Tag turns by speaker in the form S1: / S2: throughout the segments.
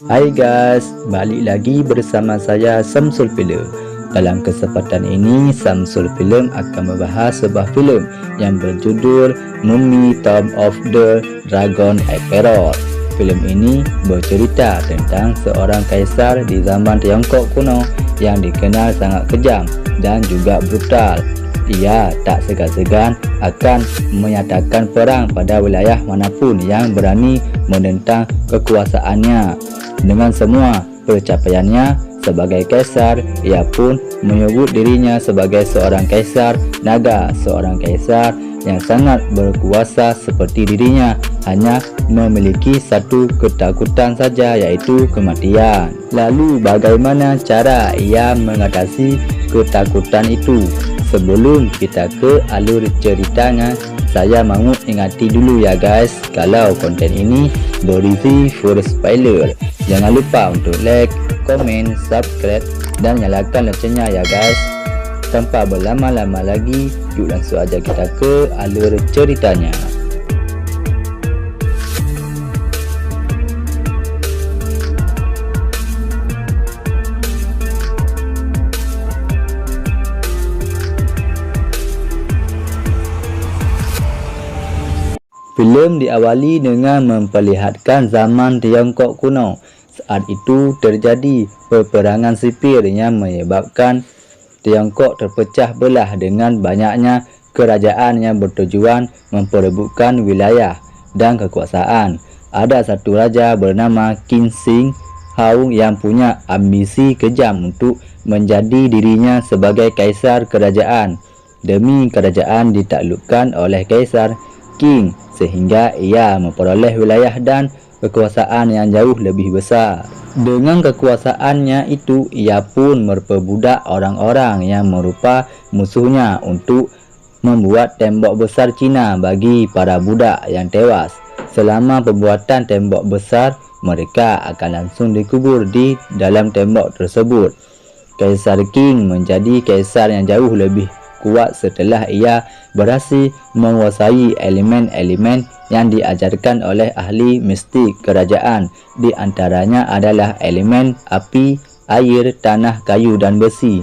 S1: Hai guys, balik lagi bersama saya Samsul Film. Dalam kesempatan ini, Samsul Film akan membahas sebuah filem yang berjudul Mummy Tomb of the Dragon Emperor. Filem ini bercerita tentang seorang kaisar di zaman Tiongkok kuno yang dikenal sangat kejam dan juga brutal. Ia tak segan-segan akan menyatakan perang pada wilayah manapun yang berani menentang kekuasaannya. Dengan semua pencapaiannya sebagai kaisar, ia pun menyebut dirinya sebagai seorang kaisar naga, seorang kaisar yang sangat berkuasa seperti dirinya, hanya memiliki satu ketakutan saja, yaitu kematian. Lalu bagaimana cara ia mengatasi ketakutan itu? Sebelum kita ke alur ceritanya, saya mahu ingati dulu ya guys, kalau konten ini berisi full spoiler. Jangan lupa untuk like, komen, subscribe dan nyalakan loncengnya ya guys. Tanpa berlama-lama lagi, yuk langsung aja kita ke alur ceritanya. Filem diawali dengan memperlihatkan zaman Tiongkok kuno. Saat itu terjadi peperangan sipil yang menyebabkan Tiongkok terpecah belah dengan banyaknya kerajaan yang bertujuan memperebutkan wilayah dan kekuasaan. Ada satu raja bernama Qin Shi Huang yang punya ambisi kejam untuk menjadi dirinya sebagai kaisar kerajaan. Demi kerajaan ditaklukkan oleh Kaisar Qing, sehingga ia memperoleh wilayah dan kekuasaan yang jauh lebih besar. Dengan kekuasaannya itu, ia pun memperbudak orang-orang yang merupa musuhnya untuk membuat tembok besar Cina bagi para budak yang tewas. Selama pembuatan tembok besar, mereka akan langsung dikubur di dalam tembok tersebut. Kaisar Qing menjadi kaisar yang jauh lebih kuat setelah ia berhasil menguasai elemen-elemen yang diajarkan oleh ahli mistik kerajaan. Di antaranya adalah elemen api, air, tanah, kayu dan besi.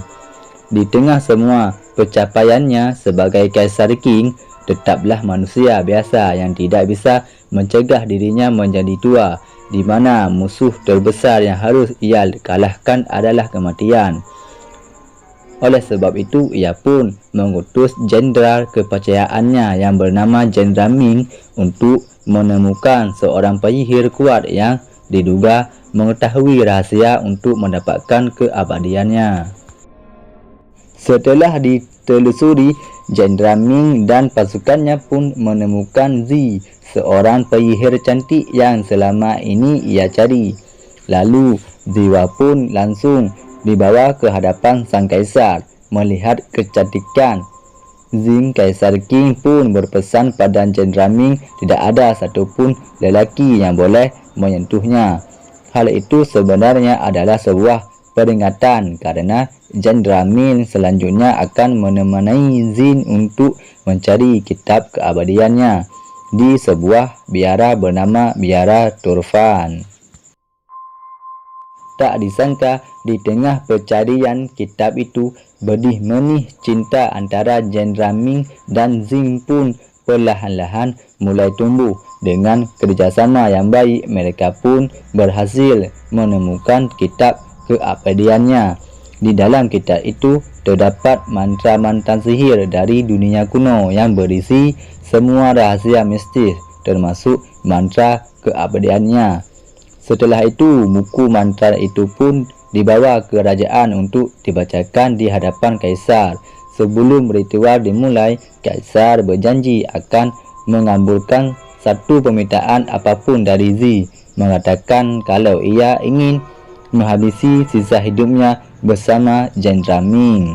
S1: Di tengah semua pencapaiannya sebagai Kaisar Qing, tetaplah manusia biasa yang tidak bisa mencegah dirinya menjadi tua, di mana musuh terbesar yang harus ia kalahkan adalah kematian. Oleh sebab itu, ia pun mengutus jenderal kepercayaannya yang bernama Jenderal Ming untuk menemukan seorang penyihir kuat yang diduga mengetahui rahasia untuk mendapatkan keabadiannya. Setelah ditelusuri, Jenderal Ming dan pasukannya pun menemukan Zi, seorang penyihir cantik yang selama ini ia cari. Lalu Ziwa pun langsung dibawa ke hadapan sang kaisar. Melihat kecantikan Zing, Kaisar Qing pun berpesan pada Jenderal Ming tidak ada satupun lelaki yang boleh menyentuhnya. Hal itu sebenarnya adalah sebuah peringatan karena Jenderal Ming selanjutnya akan menemani Zin untuk mencari kitab keabadiannya di sebuah biara bernama Biara Turfan. Tak disangka, di tengah pencarian kitab itu, benih-benih cinta antara Jenderal Ming dan Zing pun perlahan-lahan mulai tumbuh. Dengan kerjasama yang baik, mereka pun berhasil menemukan kitab keabadiannya. Di dalam kitab itu terdapat mantra-mantra sihir dari dunia kuno yang berisi semua rahasia mistis, termasuk mantra keabadiannya. Setelah itu, buku mantra itu pun dibawa ke kerajaan untuk dibacakan di hadapan kaisar. Sebelum ritual dimulai, kaisar berjanji akan mengabulkan satu permintaan apapun dari Zi, mengatakan kalau ia ingin menghabisi sisa hidupnya bersama Jenderal Ming.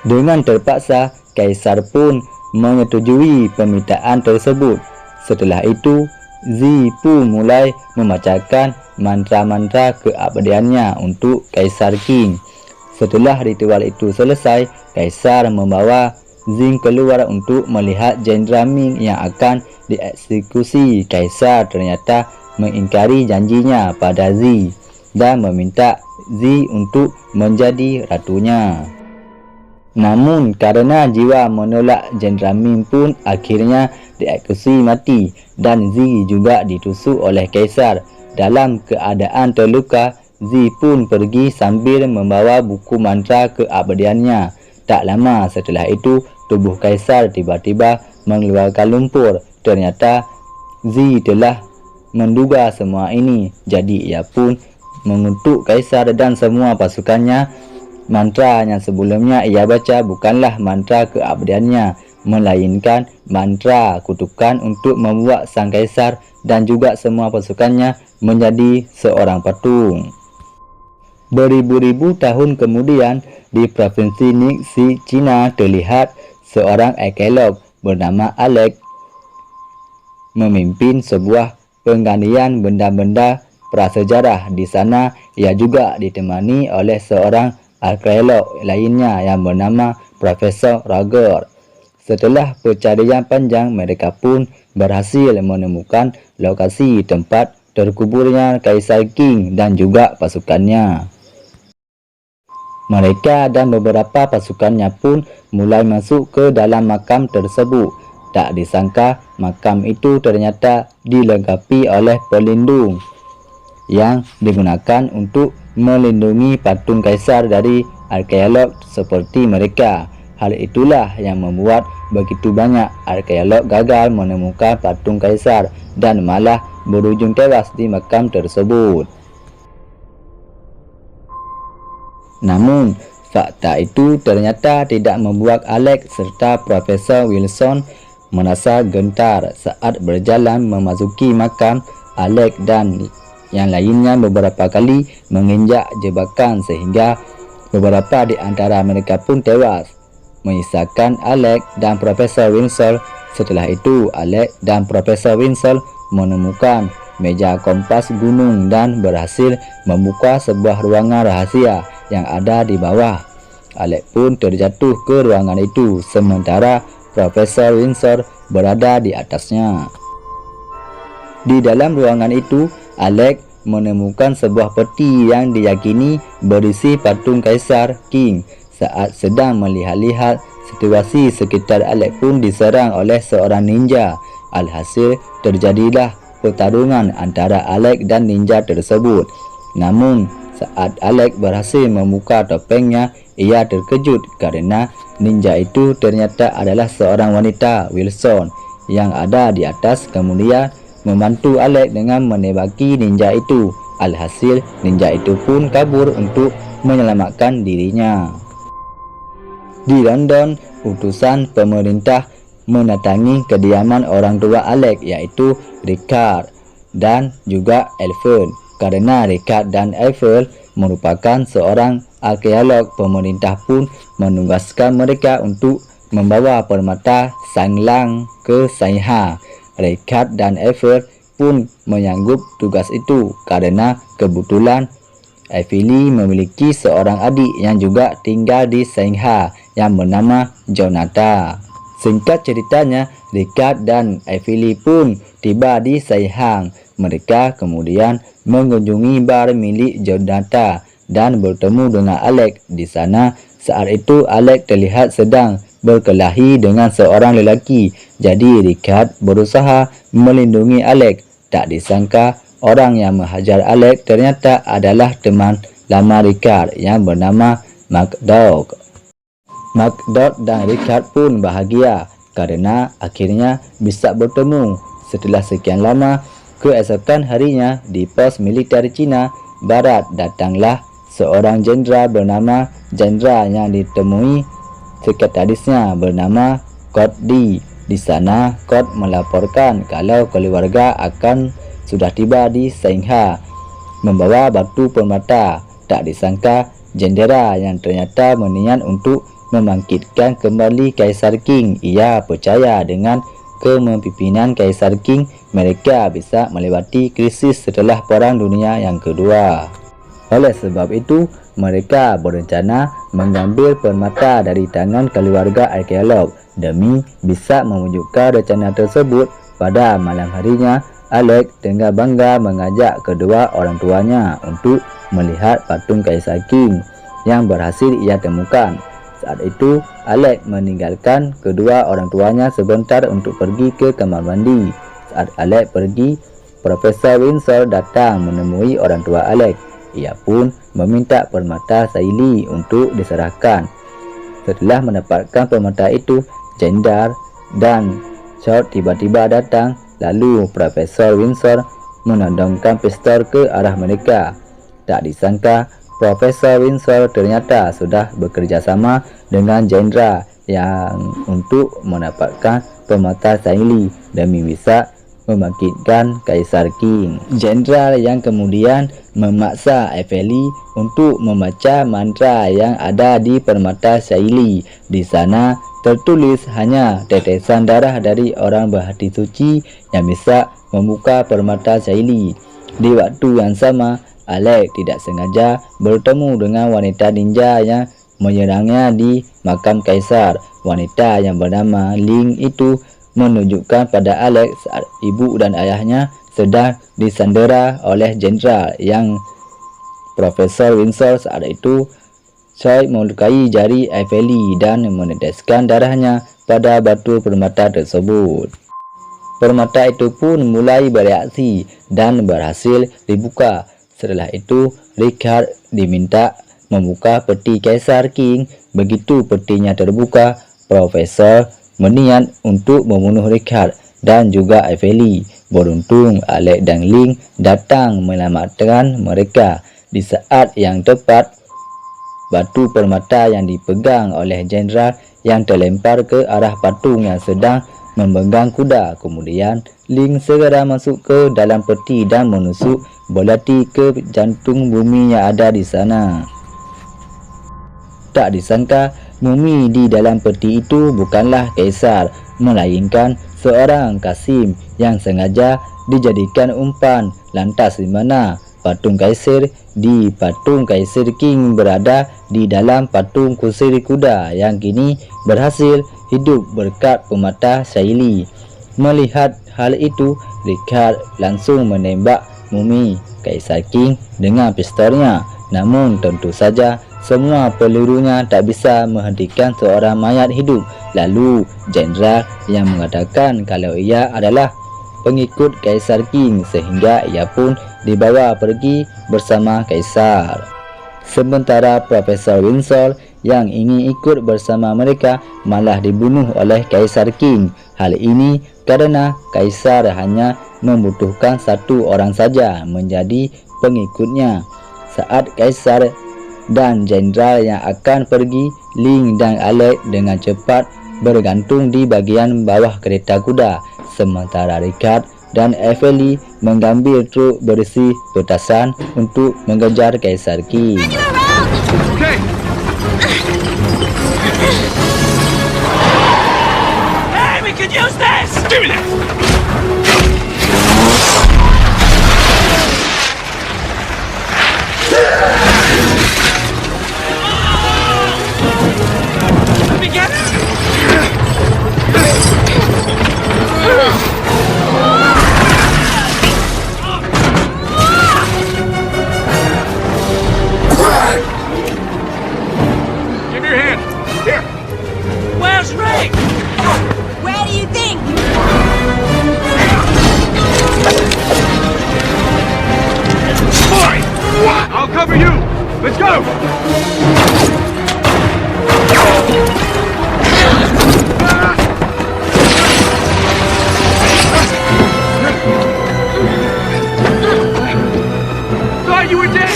S1: Dengan terpaksa, kaisar pun menyetujui permintaan tersebut. Setelah itu, Zi pun mulai membacakan mantra-mantra keabadiannya untuk Kaisar Qing. Setelah ritual itu selesai, kaisar membawa Zing keluar untuk melihat Jenderal Ming yang akan dieksekusi. Kaisar ternyata mengingkari janjinya pada Zi dan meminta Zi untuk menjadi ratunya. Namun karena jiwa menolak Jenderal Ming pun akhirnya dieksekusi mati dan Zi juga ditusuk oleh Kaisar. Dalam keadaan terluka, Zi pun pergi sambil membawa buku mantra keabadiannya. Tak lama setelah itu, tubuh Kaisar tiba-tiba mengeluarkan lumpur. Ternyata Zi telah menduga semua ini, jadi ia pun mengutuk Kaisar dan semua pasukannya. Mantra yang sebelumnya ia baca bukanlah mantra keabadiannya, melainkan mantra kutukan untuk membuat sang Kaisar dan juga semua pasukannya menjadi seorang patung. Beribu-ribu tahun kemudian, di provinsi Ningxi, China, terlihat seorang arkeolog bernama Alex memimpin sebuah penggantian benda-benda prasejarah. Di sana, ia juga ditemani oleh seorang arkeolog lainnya yang bernama Profesor Roger. Setelah pencarian panjang, mereka pun berhasil menemukan lokasi tempat terkuburnya Kaisar Qing dan juga pasukannya. Mereka dan beberapa pasukannya pun mulai masuk ke dalam makam tersebut. Tak disangka makam itu ternyata dilengkapi oleh pelindung yang digunakan untuk melindungi patung Kaisar dari arkeolog seperti mereka. Hal itulah yang membuat begitu banyak arkeolog gagal menemukan patung Kaisar dan malah berujung tewas di makam tersebut. Namun, fakta itu ternyata tidak membuat Alex serta Profesor Wilson merasa gentar. Saat berjalan memasuki makam, Alex dan yang lainnya beberapa kali menginjak jebakan sehingga beberapa di antara mereka pun tewas, menyisakan Alex dan Profesor Wilson. Setelah itu, Alex dan Profesor Wilson menemukan meja kompas gunung dan berhasil membuka sebuah ruangan rahasia yang ada di bawah. Alex pun terjatuh ke ruangan itu, sementara Profesor Wilson berada di atasnya. Di dalam ruangan itu, Alex menemukan sebuah peti yang diyakini berisi patung Kaisar Qing. Saat sedang melihat-lihat situasi sekitar, Alex pun diserang oleh seorang ninja. Alhasil terjadilah pertarungan antara Alex dan ninja tersebut. Namun saat Alex berhasil membuka topengnya, ia terkejut karena ninja itu ternyata adalah seorang wanita, Wilson, yang ada di atas. Kemudian membantu Alex dengan menembaki ninja itu. Alhasil ninja itu pun kabur untuk menyelamatkan dirinya. Di London, utusan pemerintah mendatangi kediaman orang tua Alex, yaitu Richard dan juga Eiffel. Karena Richard dan Eiffel merupakan seorang arkeolog, pemerintah pun menugaskan mereka untuk membawa permata Sanglang ke Shanghai. Richard dan Eiffel pun menyanggup tugas itu karena kebetulan Eiffel memiliki seorang adik yang juga tinggal di Shanghai yang bernama Jonathan. Singkat ceritanya, Richard dan Eiffel pun tiba di Shanghai. Mereka kemudian mengunjungi bar milik Jonathan dan bertemu dengan Alex di sana. Saat itu Alex terlihat sedang berkelahi dengan seorang lelaki. Jadi Richard berusaha melindungi Alex. Tak disangka orang yang menghajar Alex ternyata adalah teman lama Richard yang bernama MacDougall. MacDougall dan Richard pun bahagia karena akhirnya bisa bertemu. Setelah sekian lama, keesokan harinya di pos militer Cina Barat datanglah seorang jenderal bernama Jenderal yang ditemui sekretarisnya bernama Cody. Di sana, Cody melaporkan kalau keluarga akan sudah tiba di Shanghai membawa batu permata. Tak disangka jenderal yang ternyata berniat untuk membangkitkan kembali Kaisar Qing. Ia percaya dengan kepemimpinan Kaisar Qing mereka bisa melewati krisis setelah Perang Dunia yang Kedua. Oleh sebab itu, mereka berencana mengambil permata dari tangan keluarga arkeolog. Demi bisa mewujudkan rencana tersebut, pada malam harinya Alex dengan bangga mengajak kedua orang tuanya untuk melihat patung Kaisar Qing yang berhasil ia temukan. Saat itu, Alex meninggalkan kedua orang tuanya sebentar untuk pergi ke kamar mandi. Saat Alex pergi, Profesor Windsor datang menemui orang tua Alex. Ia pun meminta permata Sailly untuk diserahkan. Setelah mendapatkan permata itu, Jenderal dan Short tiba-tiba datang. Lalu Profesor Windsor menodongkan pistol ke arah mereka. Tak disangka, Profesor Windsor ternyata sudah bekerja sama dengan Jenderal yang untuk mendapatkan permata Sailly demi bisa membangkitkan Kaisar Qing. Jenderal yang kemudian memaksa Effeli untuk membaca mantra yang ada di permata Sailly. Di sana tertulis hanya tetesan darah dari orang berhati suci yang bisa membuka permata Sailly. Di waktu yang sama, Alex tidak sengaja bertemu dengan wanita ninja yang menyerangnya di makam Kaisar. Wanita yang bernama Ling itu menunjukkan pada Alex saat ibu dan ayahnya sedang disandera oleh Jenderal yang Profesor Windsor. Saat itu Choi melukai jari Effeli dan meneteskan darahnya pada batu permata tersebut. Permata itu pun mulai bereaksi dan berhasil dibuka. Setelah itu, Richard diminta membuka peti Kaisar Qing. Begitu petinya terbuka, Profesor berniat untuk membunuh Richard dan juga Effeli. Beruntung Alex dan Ling datang menyelamatkan mereka. Di saat yang tepat, batu permata yang dipegang oleh Jenderal yang terlempar ke arah patung yang sedang memegang kuda. Kemudian Ling segera masuk ke dalam peti dan menusuk belati ke jantung mumi yang ada di sana. Tak disangka, mumi di dalam peti itu bukanlah Kaisar, melainkan seorang Kasim yang sengaja dijadikan umpan. Lantas di mana patung Kaisar? Di patung Kaisar Qing berada di dalam patung kusir kuda yang kini berhasil hidup berkat permata Sailly. Melihat hal itu, Richard langsung menembak mumi Kaisar Qing dengan pistolnya. Namun tentu saja semua pelurunya tak bisa menghentikan seorang mayat hidup. Lalu Jenderal yang mengatakan kalau ia adalah pengikut Kaisar Qing sehingga ia pun dibawa pergi bersama Kaisar. Sementara Profesor Windsor yang ingin ikut bersama mereka malah dibunuh oleh Kaisar Qing. Hal ini karena Kaisar hanya membutuhkan satu orang saja menjadi pengikutnya. Saat Kaisar dan Jenderal yang akan pergi, Ling dan Alex dengan cepat bergantung di bagian bawah kereta kuda. Sementara Richard dan Effeli mengambil truk berisi petasan untuk mengejar Kaisar Qing.
S2: Okay. Hey, we could use this! Give me that! Let me get it! Give me your hand. Here. Where's Rick?
S3: Where do you think?
S2: Boy! I'll cover you. Let's go. Thought you were dead.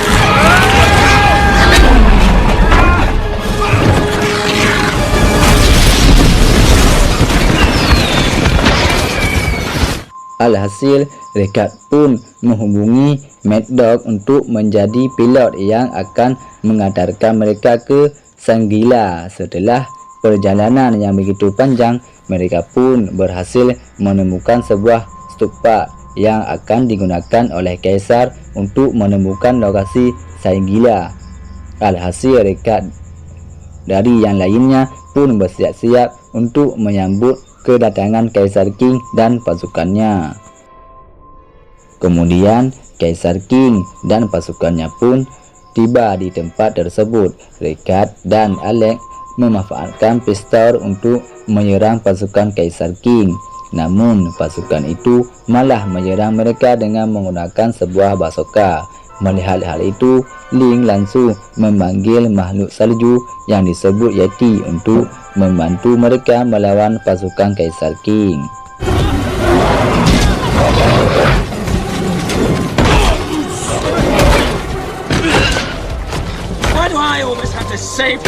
S1: Alhasil, Richard pun menghubungi Mad Dog untuk menjadi pilot yang akan mengantarkan mereka ke Shangri-La. Setelah perjalanan yang begitu panjang, mereka pun berhasil menemukan sebuah stupa yang akan digunakan oleh Kaisar untuk menemukan lokasi Shangri-La. Alhasil, Richard dari yang lainnya pun bersiap-siap untuk menyambut kedatangan Kaisar Qing dan pasukannya. Kemudian Kaisar Qing dan pasukannya pun tiba di tempat tersebut. Richard dan Alex memanfaatkan pistol untuk menyerang pasukan Kaisar Qing. Namun pasukan itu malah menyerang mereka dengan menggunakan sebuah bazoka. Melihat hal itu, Ling langsung memanggil makhluk salju yang disebut Yeti untuk membantu mereka melawan pasukan Kaisar Qing.
S2: Why do I always have to save?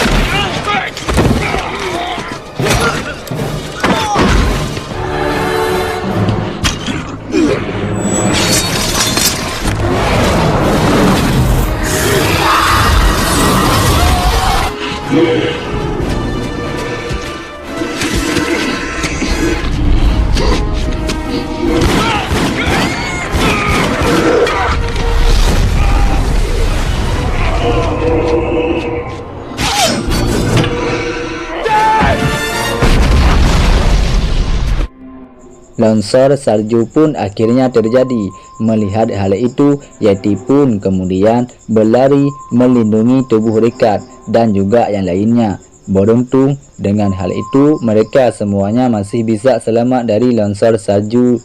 S1: Longsor salju pun akhirnya terjadi. Melihat hal itu, Yeti pun kemudian berlari melindungi tubuh Richard dan juga yang lainnya. Beruntung dengan hal itu, mereka semuanya masih bisa selamat dari longsor salju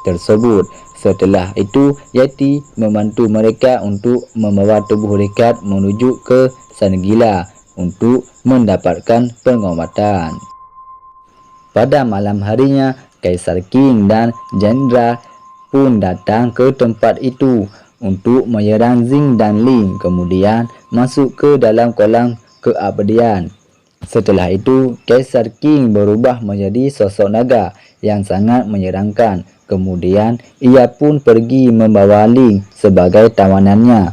S1: tersebut. Setelah itu, Yeti membantu mereka untuk membawa tubuh Richard menuju ke Shangri-La untuk mendapatkan pengobatan. Pada malam harinya, Kaisar Qing dan jenderal pun datang ke tempat itu untuk menyerang Jing dan Ling, kemudian masuk ke dalam kolam keabadian. Setelah itu, Kaisar Qing berubah menjadi sosok naga yang sangat menyeramkan. Kemudian ia pun pergi membawa Ling sebagai tawanannya.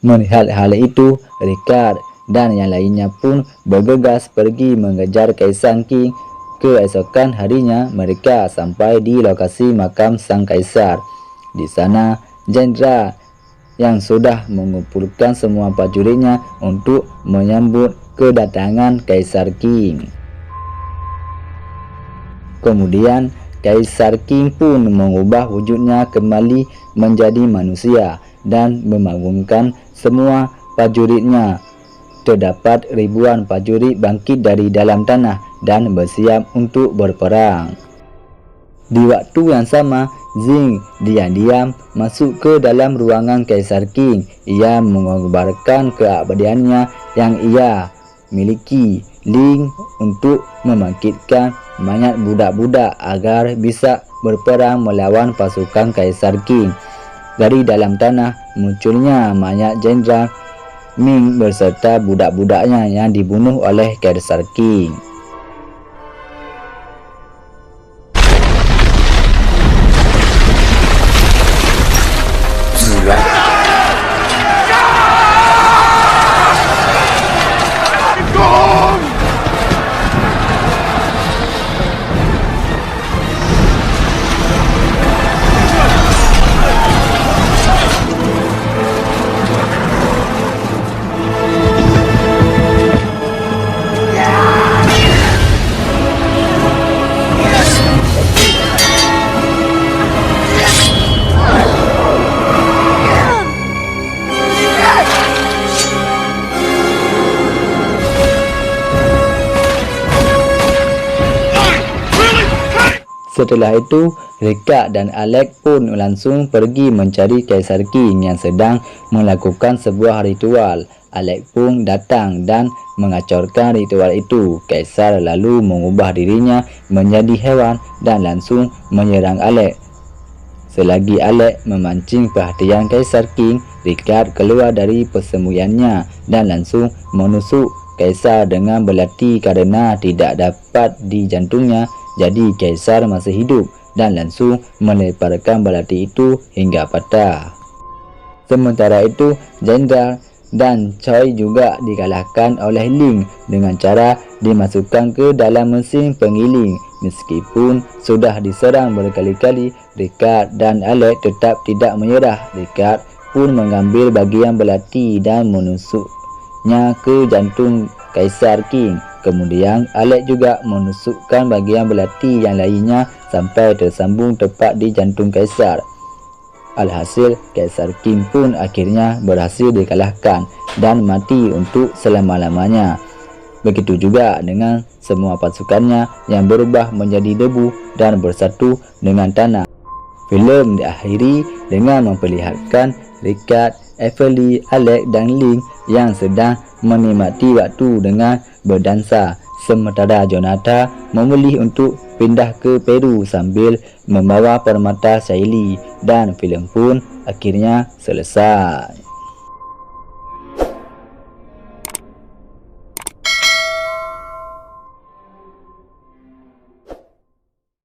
S1: Melihat hal itu, Richard dan yang lainnya pun bergegas pergi mengejar Kaisar Qing. Keesokan harinya, mereka sampai di lokasi makam sang kaisar. Di sana, jenderal yang sudah mengumpulkan semua prajuritnya untuk menyambut kedatangan Kaisar Qing. Kemudian, Kaisar Qing pun mengubah wujudnya kembali menjadi manusia dan membangunkan semua prajuritnya. Terdapat ribuan prajurit bangkit dari dalam tanah dan bersiap untuk berperang. Di waktu yang sama, Jing diam-diam masuk ke dalam ruangan Kaisar Qing. Ia mengobarkan keabadiannya yang ia miliki Ling untuk membangkitkan banyak budak-budak agar bisa berperang melawan pasukan Kaisar Qing. Dari dalam tanah munculnya banyak jenderal Ming beserta budak-budaknya yang dibunuh oleh Kaisar Qing. Setelah itu, Richard dan Alex pun langsung pergi mencari Kaisar Qing yang sedang melakukan sebuah ritual. Alex pun datang dan mengacaukan ritual itu. Kaisar lalu mengubah dirinya menjadi hewan dan langsung menyerang Alex. Selagi Alex memancing perhatian Kaisar Qing, Richard keluar dari persembunyiannya dan langsung menusuk Kaisar dengan belati karena tidak dapat dijantungnya. Jadi Kaisar masih hidup dan langsung melemparkan belati itu hingga patah. Sementara itu, jenderal dan Choi juga dikalahkan oleh Ling dengan cara dimasukkan ke dalam mesin penggiling. Meskipun sudah diserang berkali-kali, Richard dan Alex tetap tidak menyerah. Richard pun mengambil bagian belati dan menusuknya ke jantung Kaisar Qing. Kemudian Alex juga menusukkan bagian belati yang lainnya sampai tersambung tepat di jantung Kaisar. Alhasil, Kaisar Qin pun akhirnya berhasil dikalahkan dan mati untuk selama-lamanya. Begitu juga dengan semua pasukannya yang berubah menjadi debu dan bersatu dengan tanah. Filem diakhiri dengan memperlihatkan Ricard, Everly, Alex dan Link yang sedang menikmati waktu dengan berdansa, sementara Jonathan memilih untuk pindah ke Peru sambil membawa permata Shaylee, dan filem pun akhirnya selesai.